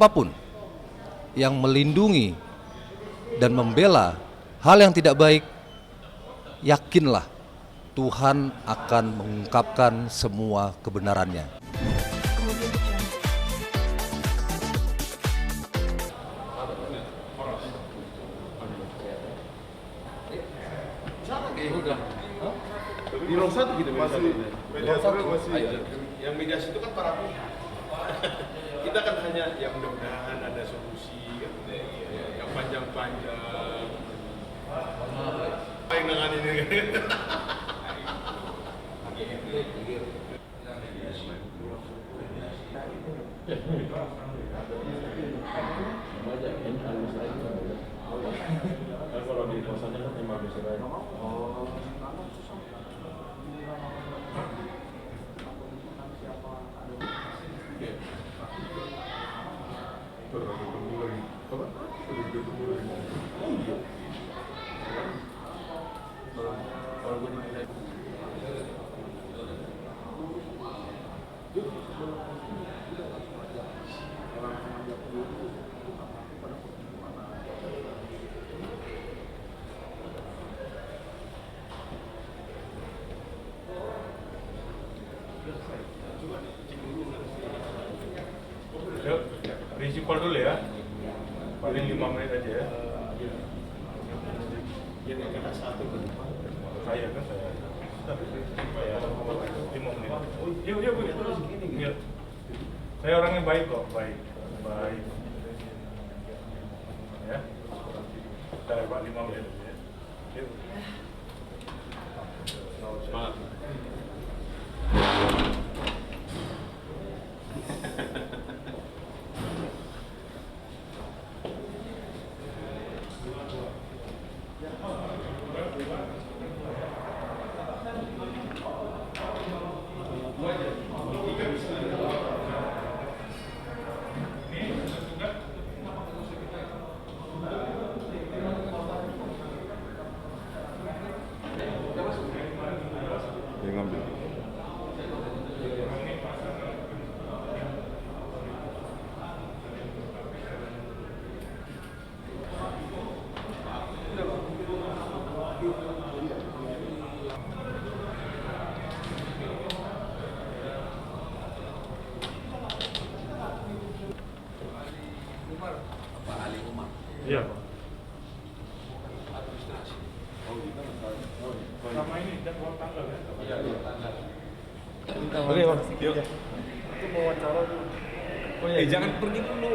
siapapun yang melindungi dan membela hal yang tidak baik, yakinlah Tuhan akan mengungkapkan semua kebenarannya. Di ruang satu gitu masih yang mediasi itu kan para pihak. Kita kan hanya yang mudah-mudahan ada solusi kan, yang panjang-panjang. Apa yang dengan ini? Kalau di kosannya kan 15 ribu. Yuk, prinsipal dulu ya. Paling 5 menit aja ya. Saya kan saya. Saya 5 menit. Yuk, terus gini. Saya orangnya baik kok, baik. Ya. Kita Pak 5 menit aja ya. Yuk. Semangat. Yang ngambil. Iya, Pak. Sama ini dan uang tanggal ya? Iya, tanggal. Oke, Bang. Yuk. Itu mau wawancara dulu. Oh iya, jangan pergi dulu.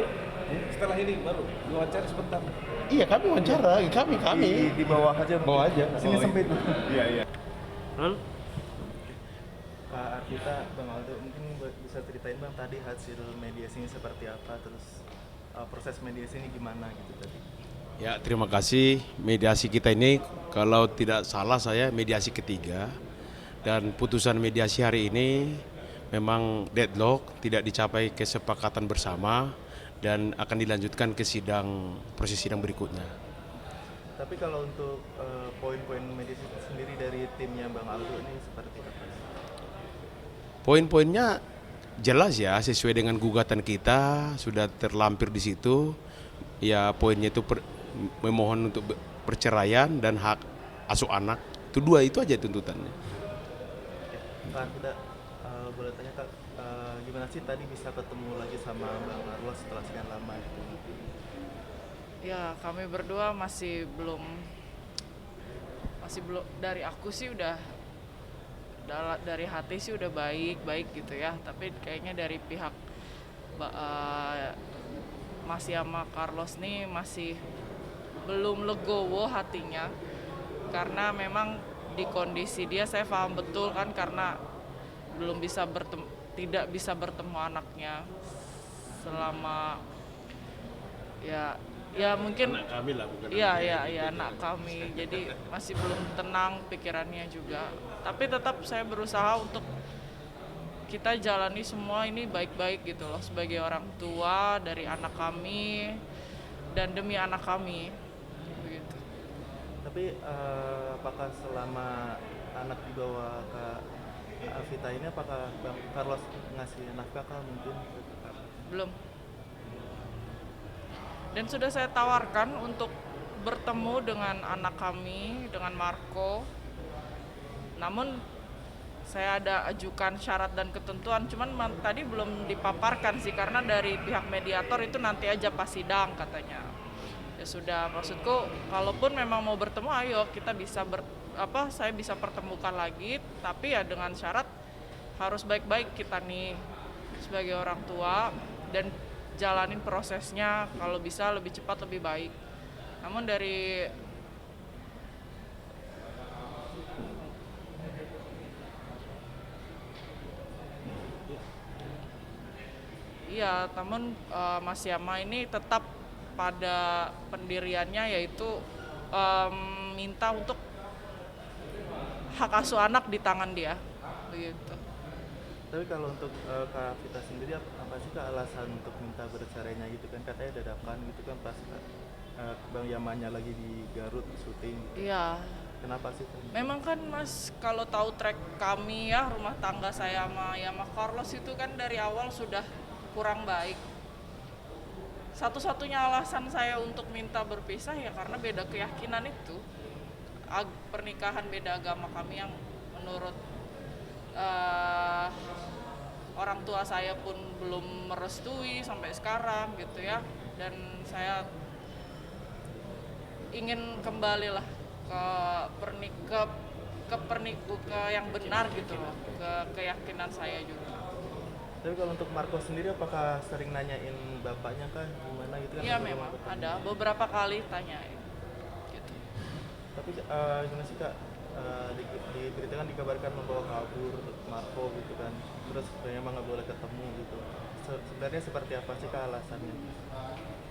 Setelah ini baru wawancara sebentar. Iya, kami wawancara, kami. Di bawah aja. Bawa aja. Sini sempit. Iya. Halo? Pak Arvita, Bang Aldo, mungkin bisa ceritain Bang tadi hasil mediasi ini seperti apa, terus proses mediasi ini gimana gitu tadi? Ya, terima kasih. Mediasi kita ini kalau tidak salah saya mediasi ketiga, dan putusan mediasi hari ini memang deadlock, tidak dicapai kesepakatan bersama dan akan dilanjutkan ke proses sidang berikutnya. Tapi kalau untuk poin-poin mediasi sendiri dari timnya Bang Aldo ini seperti apa? Poin-poinnya jelas ya, sesuai dengan gugatan kita sudah terlampir di situ. Ya, poinnya itu memohon untuk perceraian dan hak asuh anak. Itu dua itu aja tuntutannya. Pak Arvita, boleh tanya Kak, gimana sih tadi bisa ketemu lagi sama Bang Carlos setelah sekian lama gitu? Ya, kami berdua masih belum dari aku sih udah dari hati sih udah baik gitu ya, tapi kayaknya dari pihak masih sama Carlos nih masih belum legowo hatinya, karena memang di kondisi dia saya paham betul kan, karena tidak bisa bertemu anaknya selama ya mungkin Anak kami lah, bukan iya anak kami, jadi masih belum tenang pikirannya juga, tapi tetap saya berusaha untuk kita jalani semua ini baik-baik gitu loh, sebagai orang tua dari anak kami dan demi anak kami begitu. Tapi apakah selama anak dibawa ke Arvita ini, apakah Bang Carlos ngasih nafkah kah mungkin? Belum. Dan sudah saya tawarkan untuk bertemu dengan anak kami, dengan Marco. Namun saya ada ajukan syarat dan ketentuan, cuman tadi belum dipaparkan sih, karena dari pihak mediator itu nanti aja pas sidang katanya. Ya sudah, maksudku kalaupun memang mau bertemu, ayo kita bisa saya bisa pertemukan lagi, tapi ya dengan syarat harus baik-baik kita nih sebagai orang tua dan jalanin prosesnya kalau bisa lebih cepat lebih baik. Namun dari namun Mas Yama ini tetap pada pendiriannya, yaitu minta untuk hak asuh anak di tangan dia, begitu. Tapi kalau untuk Kak Vita sendiri apa sih Kak alasan untuk minta bercerainya gitu kan, katanya dadakan gitu kan pas Bang Yamanya lagi di Garut syuting gitu. Iya. Kenapa sih? Memang kan Mas, kalau tahu track kami ya, rumah tangga saya sama Yama Carlos itu kan dari awal sudah kurang baik. Satu-satunya alasan saya untuk minta berpisah ya karena beda keyakinan itu. Pernikahan beda agama kami yang menurut orang tua saya pun belum merestui sampai sekarang gitu ya, dan saya ingin kembali lah ke yang benar gitu loh, ke keyakinan saya juga. Tapi kalau untuk Marco sendiri apakah sering nanyain bapaknya kan gimana gitu kan? Iya memang ada beberapa kali tanyain gitu. Tapi gimana sih Kak, diberitakan dikabarkan membawa kabur Marco gitu kan, terus emang nggak boleh ketemu gitu. Sebenarnya seperti apa sih Kak alasannya?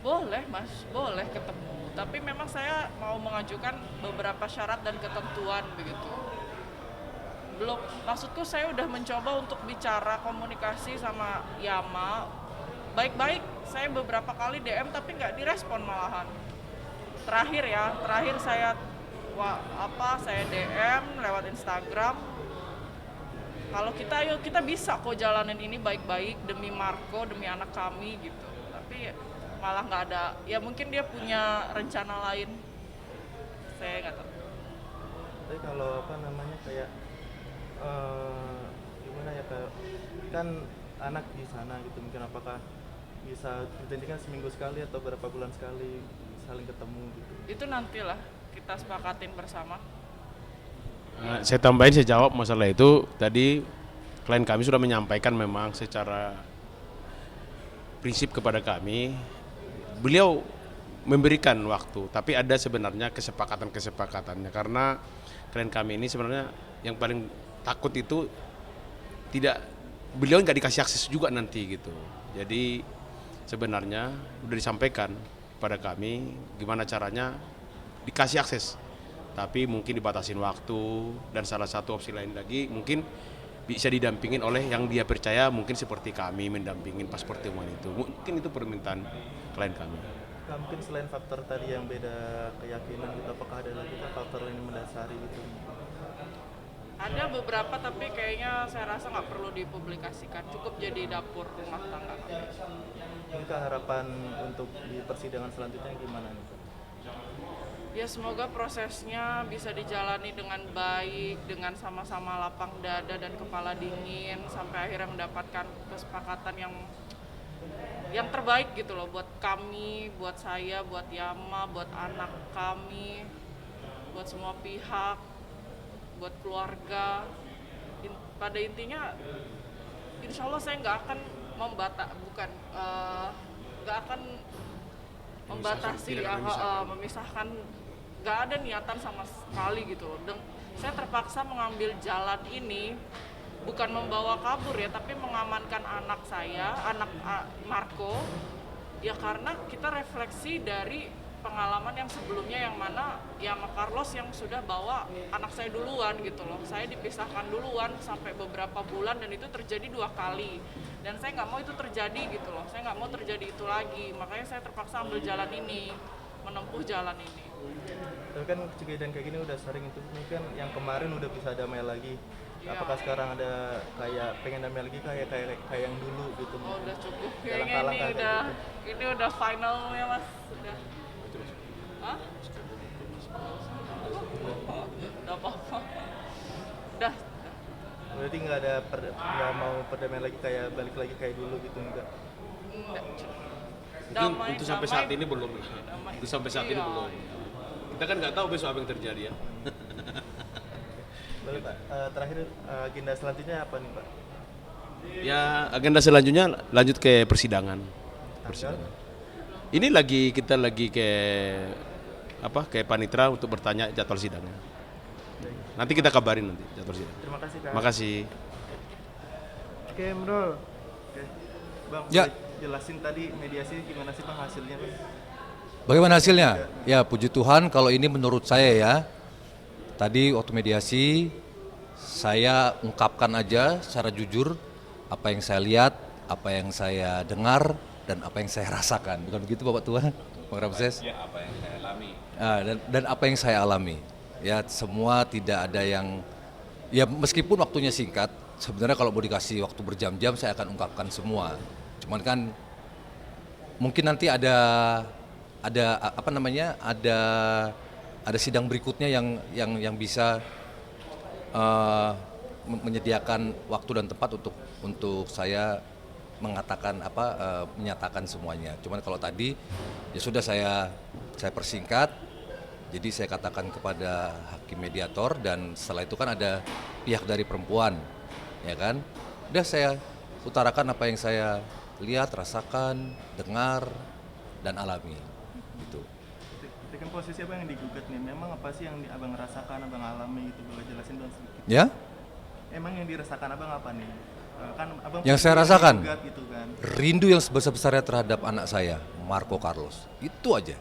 Boleh Mas, boleh ketemu, tapi memang saya mau mengajukan beberapa syarat dan ketentuan begitu. Belum, maksudku saya udah mencoba untuk bicara komunikasi sama Yama baik-baik. Saya beberapa kali DM tapi nggak direspon malahan. Terakhir saya saya DM lewat Instagram. Kalau kita bisa kok jalanin ini baik-baik demi Marco, demi anak kami gitu. Tapi malah nggak ada. Ya mungkin dia punya rencana lain. Saya nggak tahu. Tapi kalau kayak gimana ya Kak, kan anak di sana gitu, mungkin apakah bisa dijanjikan seminggu sekali atau berapa bulan sekali saling ketemu gitu? Itu nantilah kita sepakatin bersama. Saya tambahin, saya jawab masalah itu. Tadi klien kami sudah menyampaikan memang secara prinsip kepada kami, beliau memberikan waktu, tapi ada sebenarnya kesepakatannya, karena klien kami ini sebenarnya yang paling takut itu beliau nggak dikasih akses juga nanti gitu. Jadi sebenarnya udah disampaikan pada kami gimana caranya dikasih akses, tapi mungkin dibatasin waktu, dan salah satu opsi lain lagi mungkin bisa didampingin oleh yang dia percaya, mungkin seperti kami mendampingin pas pertemuan itu. Mungkin itu permintaan klien kami. Mungkin selain faktor tadi yang beda keyakinan gitu, apakah ada lagi faktor lain yang mendasari gitu? Ada beberapa, tapi kayaknya saya rasa nggak perlu dipublikasikan, cukup jadi dapur rumah tangga kami. Ini harapan untuk di persidangan selanjutnya gimana nih? Ya semoga prosesnya bisa dijalani dengan baik, dengan sama-sama lapang dada dan kepala dingin, sampai akhirnya mendapatkan kesepakatan yang terbaik gitu loh, buat kami, buat saya, buat Yama, buat anak kami, buat semua pihak, buat keluarga. Pada intinya insya Allah saya nggak akan membatasi ya, memisahkan, nggak ada niatan sama sekali gitu loh. Dan saya terpaksa mengambil jalan ini bukan membawa kabur ya, tapi mengamankan anak saya, Marco ya, karena kita refleksi dari pengalaman yang sebelumnya, yang mana Yama Carlos yang sudah bawa anak saya duluan gitu loh. Saya dipisahkan duluan sampai beberapa bulan, dan itu terjadi 2 kali, dan saya nggak mau itu terjadi gitu loh. Saya nggak mau terjadi itu lagi, makanya saya terpaksa ambil jalan ini, menempuh jalan ini. Tapi kan kejadian kayak gini udah sering, itu mungkin yang kemarin udah bisa damai lagi, Apakah sekarang ada kayak pengen damai lagi kayak yang dulu gitu? Oh, udah cukup Dalam kayaknya langkah ini kayak ini udah final ya mas, udah. Hah? Udah apa-apa. Udah. Berarti nggak mau perdamaian lagi kayak balik lagi kayak dulu gitu enggak? Enggak. Mungkin untuk sampai saat ini belum. Damai. Untuk sampai saat ini Iya. belum. Kita kan nggak tahu besok apa yang terjadi ya. Lalu Pak, terakhir agenda selanjutnya apa nih Pak? Ya agenda selanjutnya lanjut ke persidangan. Ini kita lagi ke panitera untuk bertanya jadwal sidangnya. Nanti kita kabarin nanti jadwal sidang. Terima kasih Kak. Terima kasih. Oke, Bro. Oke. Bang, Ya. boleh jelasin tadi mediasi gimana sih Bang hasilnya Bang? Bagaimana hasilnya? Ya puji Tuhan kalau ini menurut saya ya. Tadi waktu mediasi saya ungkapkan aja secara jujur apa yang saya lihat, apa yang saya dengar, dan apa yang saya rasakan. Bukan begitu Bapak Tua, Bang Ramses? Ya, apa yang saya alami. Dan apa yang saya alami. Ya semua tidak ada yang, ya meskipun waktunya singkat, sebenarnya kalau mau dikasih waktu berjam-jam saya akan ungkapkan semua. Cuman kan mungkin nanti ada sidang berikutnya yang bisa menyediakan waktu dan tempat untuk saya mengatakan menyatakan semuanya. Cuman kalau tadi ya sudah saya persingkat. Jadi saya katakan kepada hakim mediator dan setelah itu kan ada pihak dari perempuan, ya kan? Udah saya utarakan apa yang saya lihat, rasakan, dengar dan alami. Gitu. Jadi kan posisi Abang yang digugat nih, memang apa sih yang Abang rasakan, Abang alami gitu, boleh jelasin dong sedikit. Ya? Emang yang dirasakan Abang apa nih? Kan Abang Yang saya posisi rasakan digugat gitu kan. rindu yang sebesar-besarnya terhadap anak saya, Marco Carlos. Itu aja.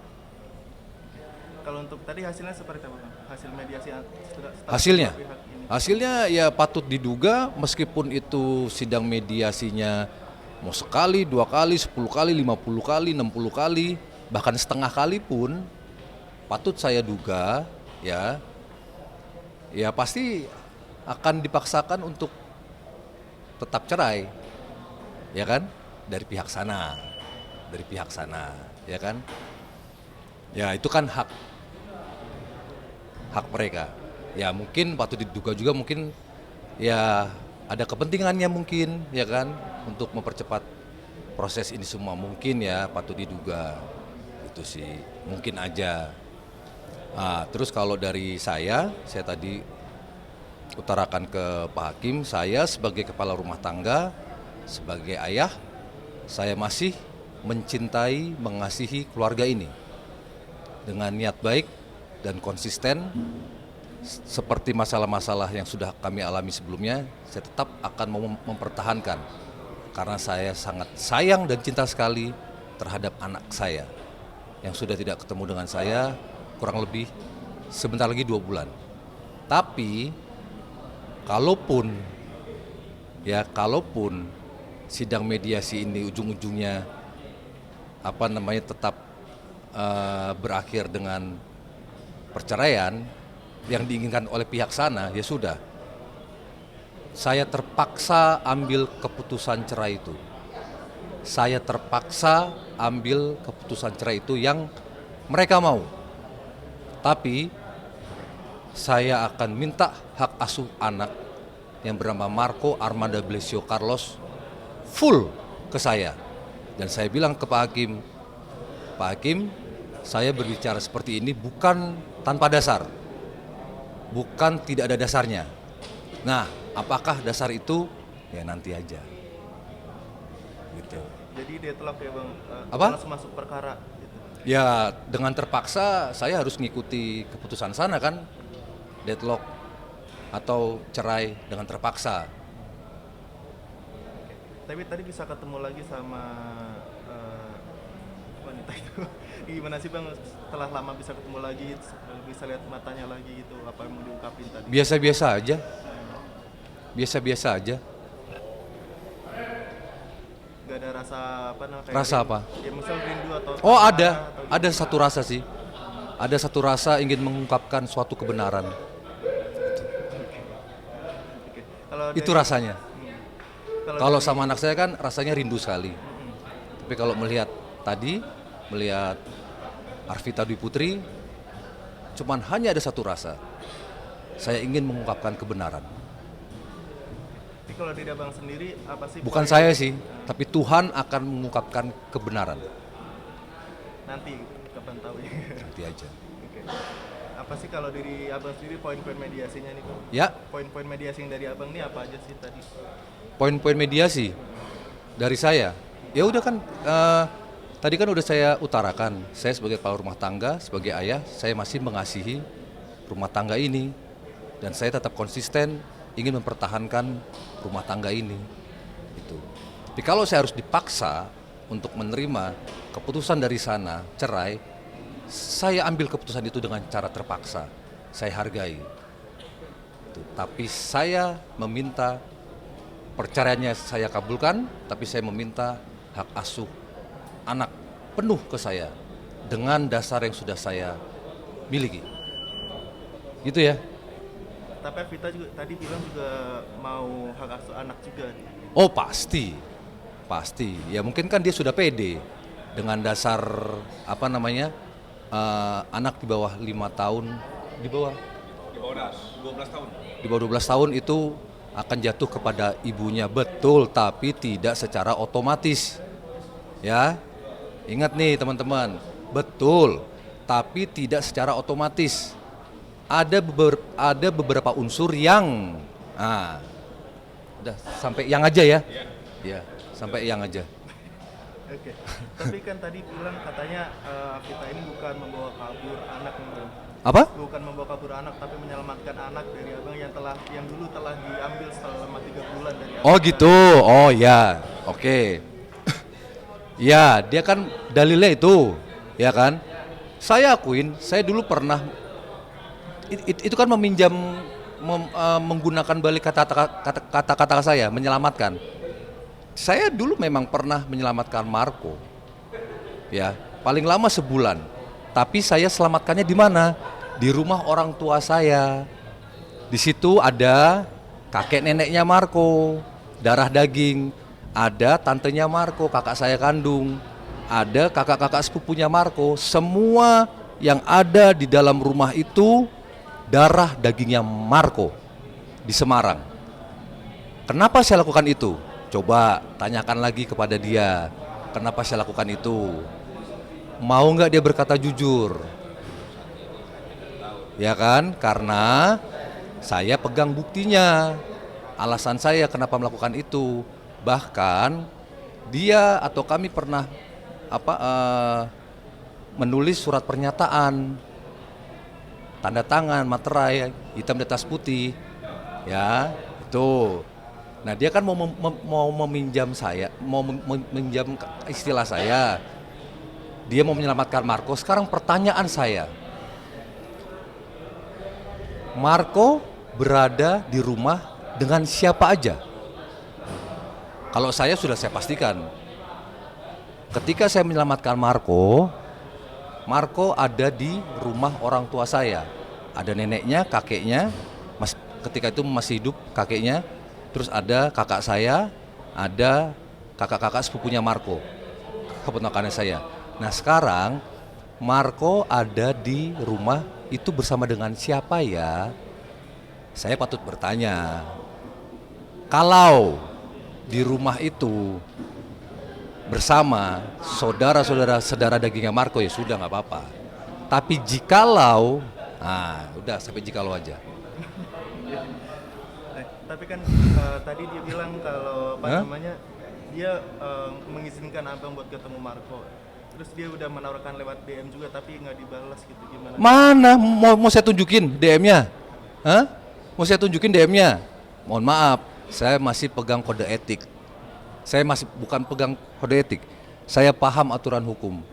Kalau untuk tadi hasilnya seperti apa Bang? Hasil mediasi setelah Hasilnya? pihak ini. Hasilnya ya patut diduga meskipun itu sidang mediasinya mau sekali, 2 kali, 10 kali, 50 kali, 60 kali, bahkan setengah kali pun patut saya duga ya pasti akan dipaksakan untuk tetap cerai, ya kan, dari pihak sana, ya kan, ya itu kan hak mereka. Ya mungkin patut diduga juga mungkin ya ada kepentingannya mungkin, ya kan, untuk mempercepat proses ini semua mungkin ya patut diduga. Itu sih mungkin aja. Nah, terus kalau dari saya tadi utarakan ke Pak Hakim, saya sebagai kepala rumah tangga, sebagai ayah, saya masih mencintai, mengasihi keluarga ini dengan niat baik dan konsisten. Seperti masalah-masalah yang sudah kami alami sebelumnya, saya tetap akan mempertahankan karena saya sangat sayang dan cinta sekali terhadap anak saya yang sudah tidak ketemu dengan saya kurang lebih sebentar lagi 2 bulan. Tapi kalaupun sidang mediasi ini ujung-ujungnya tetap berakhir dengan perceraian yang diinginkan oleh pihak sana, ya sudah. Saya terpaksa ambil keputusan cerai itu. Saya terpaksa ambil keputusan cerai itu yang mereka mau. Tapi saya akan minta hak asuh anak yang bernama Marco Armando Blesio Carlos full ke saya. Dan saya bilang ke Pak Hakim, saya berbicara seperti ini bukan tanpa dasar. Bukan tidak ada dasarnya. Nah, apakah dasar itu? Ya nanti aja. Gitu. Jadi deadlock ya Bang, Apa? langsung masuk perkara gitu. Ya dengan terpaksa saya harus ngikuti keputusan sana kan, deadlock atau cerai dengan terpaksa. Tapi tadi bisa ketemu lagi sama wanita itu. Gimana sih Bang setelah lama bisa ketemu lagi, bisa lihat matanya lagi gitu, apa yang mau diungkapin tadi? Biasa-biasa aja. Gak ada rasa Rasa apa? Ya misal rindu atau Oh marah atau ada satu rasa sih. Ada satu rasa ingin mengungkapkan suatu kebenaran. Oke. Itu dari- rasanya. Kalau Kalau dari- sama anak saya kan rasanya rindu sekali. Tapi kalau melihat Arvita Dwi Putri, cuman hanya ada satu rasa. Saya ingin mengungkapkan kebenaran. Tapi kalau dari abang sendiri apa sih? Bukan poin- saya sih, tapi Tuhan akan mengungkapkan kebenaran. Nanti kapan tahu ya. Nanti aja. Oke. Apa sih kalau dari abang sendiri poin-poin mediasinya nih Bang? Ya, Poin-poin mediasi yang dari abang nih apa aja sih tadi? poin-poin mediasi dari saya. Ya udah kan, tadi kan udah saya utarakan. Saya sebagai kepala rumah tangga, sebagai ayah, saya masih mengasihi rumah tangga ini. Dan saya tetap konsisten ingin mempertahankan rumah tangga ini. Itu. Tapi kalau saya harus dipaksa untuk menerima keputusan dari sana, cerai, saya ambil keputusan itu dengan cara terpaksa. Saya hargai. Itu. Tapi saya meminta perceraiannya saya kabulkan, tapi saya meminta hak asuh anak penuh ke saya dengan dasar yang sudah saya miliki. Gitu ya. Tapi Vita juga tadi bilang juga mau hak asuh anak juga nih. Oh pasti, pasti. Ya mungkin kan dia sudah pede dengan dasar anak di bawah 5 tahun, di bawah 12 tahun itu akan jatuh kepada ibunya, betul, tapi tidak secara otomatis. Ya, ingat nih teman-teman, betul, tapi tidak secara otomatis. Ada beberapa unsur yang, udah sampai yang aja ya, ya sampai yang aja. Oke. Tapi kan tadi bilang katanya Vita ini bukan membawa kabur anak nih, Bang. Apa? Bukan membawa kabur anak tapi menyelamatkan anak dari abang yang dulu telah diambil selama 3 bulan dari abang. Oh gitu, oh ya, oke. Ya, dia kan dalilnya itu, ya kan. Saya akuin, saya dulu pernah itu kan menggunakan balik kata-kata saya, menyelamatkan. Saya dulu memang pernah menyelamatkan Marco, ya paling lama sebulan. Tapi saya selamatkannya di mana? Di rumah orang tua saya. Di situ ada kakek neneknya Marco, darah daging. Ada tantenya Marco, kakak saya kandung. Ada kakak-kakak sepupunya Marco. Semua yang ada di dalam rumah itu darah dagingnya Marco di Semarang. Kenapa saya lakukan itu? Coba tanyakan lagi kepada dia, kenapa saya lakukan itu? Mau nggak dia berkata jujur? Ya kan? Karena saya pegang buktinya, alasan saya kenapa melakukan itu. Bahkan dia atau kami pernah menulis surat pernyataan, tanda tangan, materai, hitam di atas putih, ya itu. Nah dia kan mau meminjam saya, mau meminjam istilah saya. Dia mau menyelamatkan Marco. Sekarang pertanyaan saya, Marco berada di rumah dengan siapa aja? Kalau saya sudah saya pastikan, ketika saya menyelamatkan Marco, Marco ada di rumah orang tua saya. Ada neneknya, kakeknya, ketika itu masih hidup kakeknya. Terus ada kakak saya, ada kakak-kakak sepupunya Marco, keponakannya saya. Nah sekarang Marco ada di rumah itu bersama dengan siapa ya? Saya patut bertanya. Kalau di rumah itu bersama saudara dagingnya Marco ya sudah nggak apa-apa. Tapi jikalau, udah sampai jikalau aja. Tapi kan tadi dia bilang kalau namanya dia mengizinkan abang buat ketemu Marco. Terus dia udah menawarkan lewat DM juga tapi nggak dibalas gitu, gimana? Mana mau saya tunjukin DM-nya? Hah? Mau saya tunjukin DM-nya? Mohon maaf, saya masih pegang kode etik. Saya masih bukan pegang kode etik. Saya paham aturan hukum.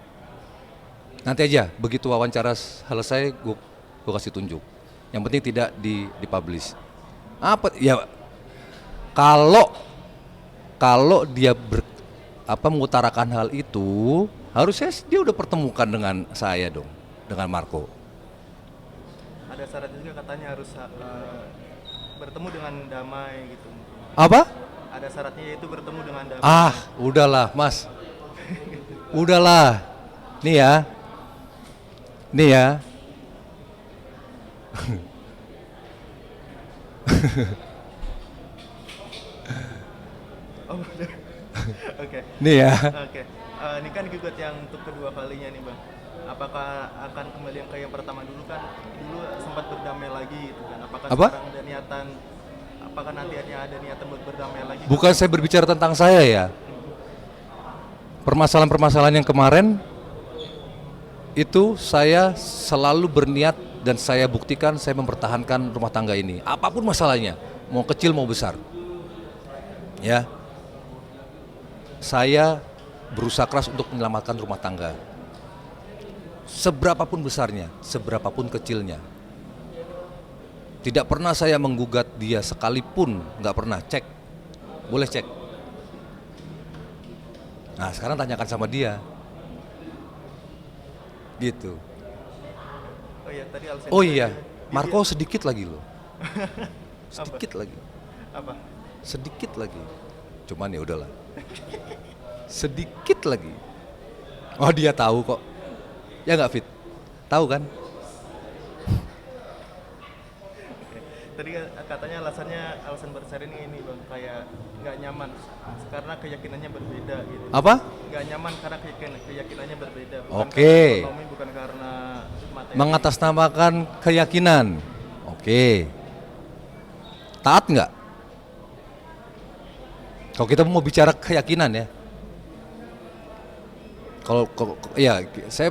Nanti aja begitu wawancara selesai gue kasih tunjuk. Yang penting tidak dipublish. Apa ya, kalau dia mengutarakan hal itu, harusnya dia udah pertemukan dengan saya dong, dengan Marco. Ada syarat juga katanya harus bertemu dengan damai gitu. Apa? Ada syaratnya yaitu bertemu dengan damai. Ah, udahlah, Mas. Udahlah. Nih ya. Nih ya. Oh, udah. Oke. Nih ya. Oke. Ini kan gugat yang untuk kedua kalinya nih Bang. Apakah akan kembali yang kayak yang pertama dulu kan? Dulu sempat berdamai lagi gitu kan. Apakah Apa? sekarang ada niatan? Apakah nanti ada niatan buat berdamai lagi? Bukan saya berbicara tentang saya ya. Permasalahan-permasalahan yang kemarin itu saya selalu berniat dan saya buktikan saya mempertahankan rumah tangga ini. Apapun masalahnya, mau kecil mau besar. Ya. Saya berusaha keras untuk menyelamatkan rumah tangga. Seberapapun besarnya, seberapapun kecilnya. Tidak pernah saya menggugat dia sekalipun, nggak pernah. Cek, boleh cek. Nah sekarang tanyakan sama dia. Gitu. Oh iya, tadi Alsen. Oh iya, Marco sedikit lagi loh. Sedikit lagi. Apa? Sedikit lagi. Cuman ya udahlah. Sedikit lagi. Oh dia tahu kok. Ya nggak Fit? Tahu kan? Tadi katanya alasan besar ini Bang, kayak nggak nyaman karena keyakinannya berbeda gitu. Apa? Nggak nyaman karena keyakinannya berbeda. Oke. Karena ekonomi, bukan karena materi. Mengatasnamakan keyakinan. Oke. Taat nggak? Kalau kita mau bicara keyakinan ya. Kalau ya saya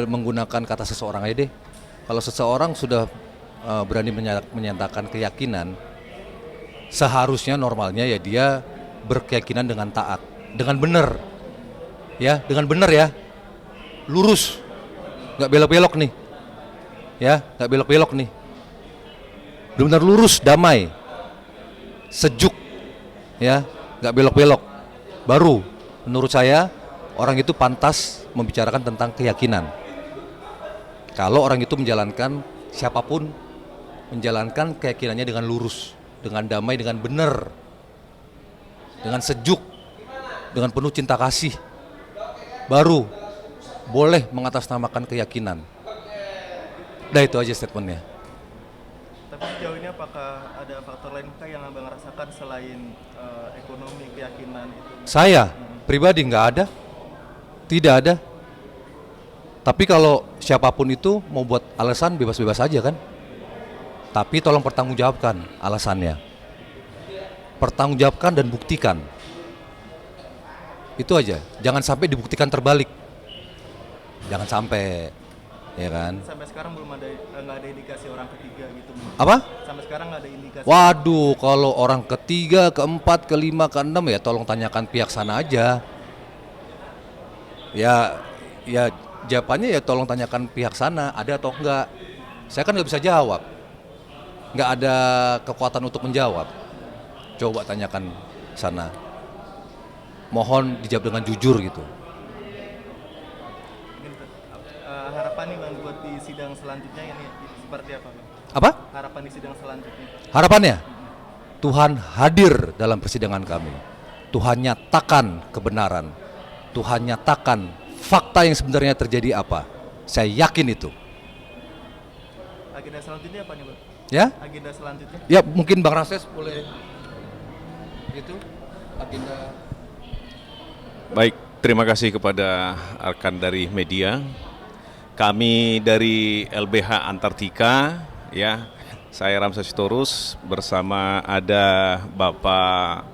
menggunakan kata seseorang aja deh. Kalau seseorang sudah berani menyatakan keyakinan, seharusnya normalnya ya dia berkeyakinan dengan taat, dengan benar, ya, dengan benar ya, lurus, nggak belok-belok nih, ya, nggak belok-belok nih, benar-benar lurus, damai, sejuk, ya, nggak belok-belok, baru menurut saya orang itu pantas membicarakan tentang keyakinan. Kalau orang itu menjalankan, siapapun menjalankan keyakinannya dengan lurus, dengan damai, dengan benar, dengan sejuk, dengan penuh cinta kasih, baru boleh mengatasnamakan keyakinan. Nah itu aja statementnya. Tapi sejauh ini apakah ada faktor lain yang Abang rasakan selain ekonomi, keyakinan itu? Saya pribadi nggak ada, tidak ada. Tapi kalau siapapun itu mau buat alasan bebas-bebas aja kan. Tapi tolong pertanggungjawabkan alasannya. Pertanggungjawabkan dan buktikan. Itu aja. Jangan sampai dibuktikan terbalik. Jangan sampai, ya kan? Sampai sekarang belum ada nggak ada indikasi orang ketiga gitu. Apa? Sampai sekarang nggak ada indikasi. Waduh, kalau orang ketiga, keempat, kelima, keenam ya tolong tanyakan pihak sana aja. Ya jawabannya ya tolong tanyakan pihak sana ada atau enggak. Saya kan nggak bisa jawab. Nggak ada kekuatan untuk menjawab. Coba tanyakan sana. Mohon dijawab dengan jujur gitu. Harapan nih Bang buat di sidang selanjutnya ini seperti apa Bang? Apa? Harapan di sidang selanjutnya. Harapannya Tuhan hadir dalam persidangan kami. Tuhan nyatakan kebenaran. Tuhan nyatakan fakta yang sebenarnya terjadi apa. Saya yakin itu. Agenda selanjutnya apa nih Bang? Ya? Agenda selanjutnya? Ya mungkin Bang Rases boleh gitu agenda. Baik, terima kasih kepada rekan dari media. Kami dari LBH Antartika, ya, saya Ramses Sitorus bersama ada Bapak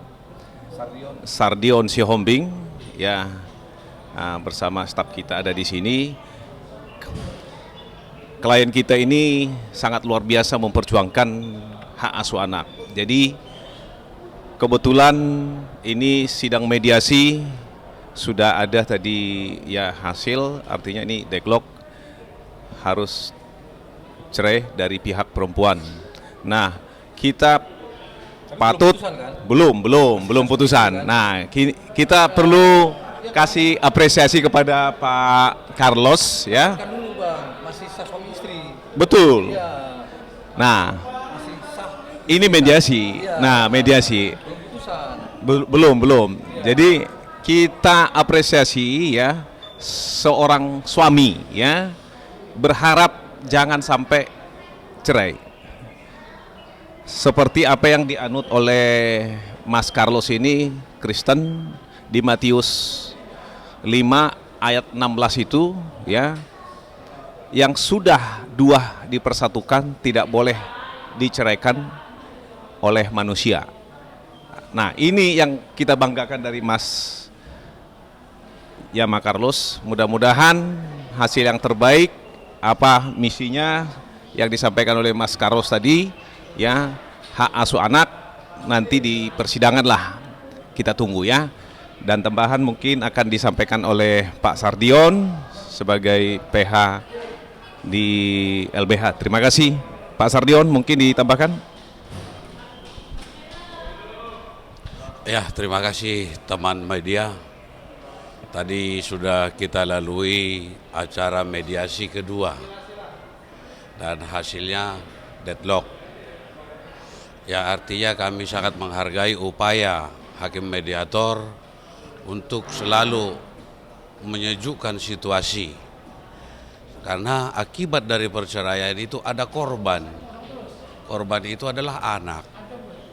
Sardion Sihombing, ya, bersama staf kita ada di sini. Klien kita ini sangat luar biasa memperjuangkan hak asuh anak. Jadi kebetulan ini sidang mediasi sudah ada tadi ya hasil, artinya ini deadlock harus cerai dari pihak perempuan. Nah, kita patut belum putusan. Nah, kita perlu kasih apresiasi kepada Pak Carlos ya. Kan dulu Bang, masih sah suami istri. Betul. Iya. Nah, Masih sah ini mediasi. Nah, mediasi. Belum. Jadi kita apresiasi ya seorang suami ya, berharap jangan sampai cerai. Seperti apa yang dianut oleh Mas Carlos ini, Kristen, di Matius 5 ayat 16 itu ya, yang sudah dua dipersatukan tidak boleh diceraikan oleh manusia. Nah, ini yang kita banggakan dari Mas Yama Carlos. Mudah-mudahan hasil yang terbaik, apa misinya yang disampaikan oleh Mas Carlos tadi ya, hak asuh anak, nanti di persidangan lah kita tunggu ya. Dan tambahan mungkin akan disampaikan oleh Pak Sardion sebagai PH di LBH. Terima kasih Pak Sardion, mungkin ditambahkan. Ya, terima kasih teman media. Tadi sudah kita lalui acara mediasi kedua dan hasilnya deadlock. Ya, artinya kami sangat menghargai upaya hakim mediator untuk selalu menyejukkan situasi. Karena akibat dari perceraian itu ada korban. Korban itu adalah anak.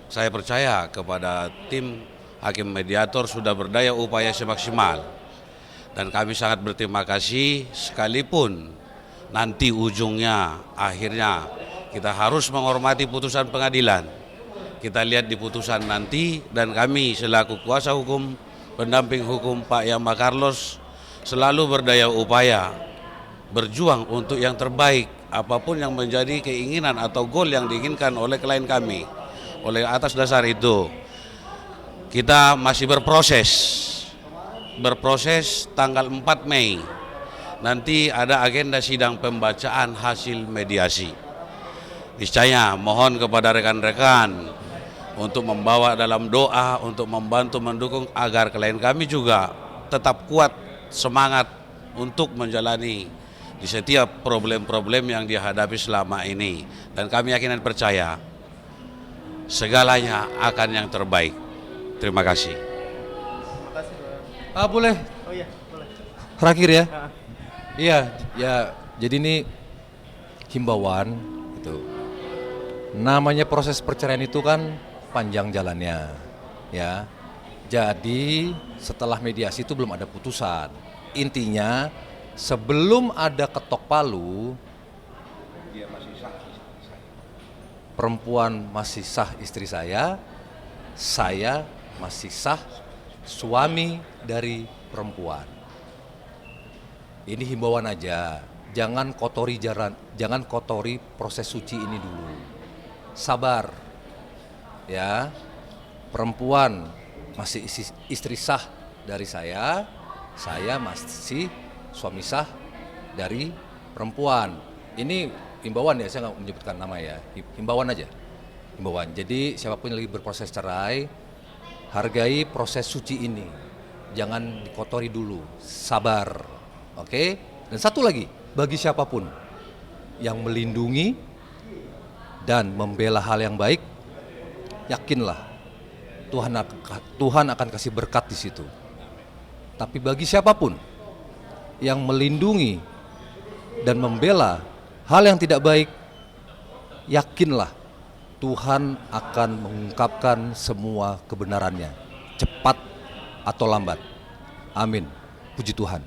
Saya percaya kepada tim hakim mediator sudah berdaya upaya semaksimal. Dan kami sangat berterima kasih, sekalipun nanti ujungnya akhirnya kita harus menghormati putusan pengadilan. Kita lihat di putusan nanti, dan kami selaku kuasa hukum, pendamping hukum Pak Yama Carlos selalu berdaya upaya berjuang untuk yang terbaik, apapun yang menjadi keinginan atau goal yang diinginkan oleh klien kami. Oleh atas dasar itu kita masih berproses tanggal 4 Mei nanti ada agenda sidang pembacaan hasil mediasi. Niscaya mohon kepada rekan-rekan untuk membawa dalam doa, untuk membantu mendukung agar klien kami juga tetap kuat semangat untuk menjalani di setiap problem-problem yang dihadapi selama ini. Dan kami yakin dan percaya segalanya akan yang terbaik. Terima kasih. Terima kasih, Bang. Boleh Oh iya, boleh. terakhir ya. Ah. Iya, ya. Jadi ini himbauan gitu. Namanya proses perceraian itu kan panjang jalannya, ya. Jadi setelah mediasi itu belum ada putusan. Intinya sebelum ada ketok palu, perempuan masih sah istri saya masih sah suami dari perempuan. Ini himbauan aja, jangan kotori proses suci ini dulu. Sabar, ya. Perempuan masih istri sah dari saya masih suami sah dari perempuan. Ini himbauan ya, saya nggak menyebutkan nama ya, himbauan aja, himbauan. Jadi siapapun yang lagi berproses cerai, hargai proses suci ini, jangan dikotori dulu, sabar, oke? Dan satu lagi, bagi siapapun yang melindungi dan membela hal yang baik, yakinlah Tuhan akan kasih berkat di situ. Tapi bagi siapapun yang melindungi dan membela hal yang tidak baik, yakinlah Tuhan akan mengungkapkan semua kebenarannya, cepat atau lambat. Amin. Puji Tuhan.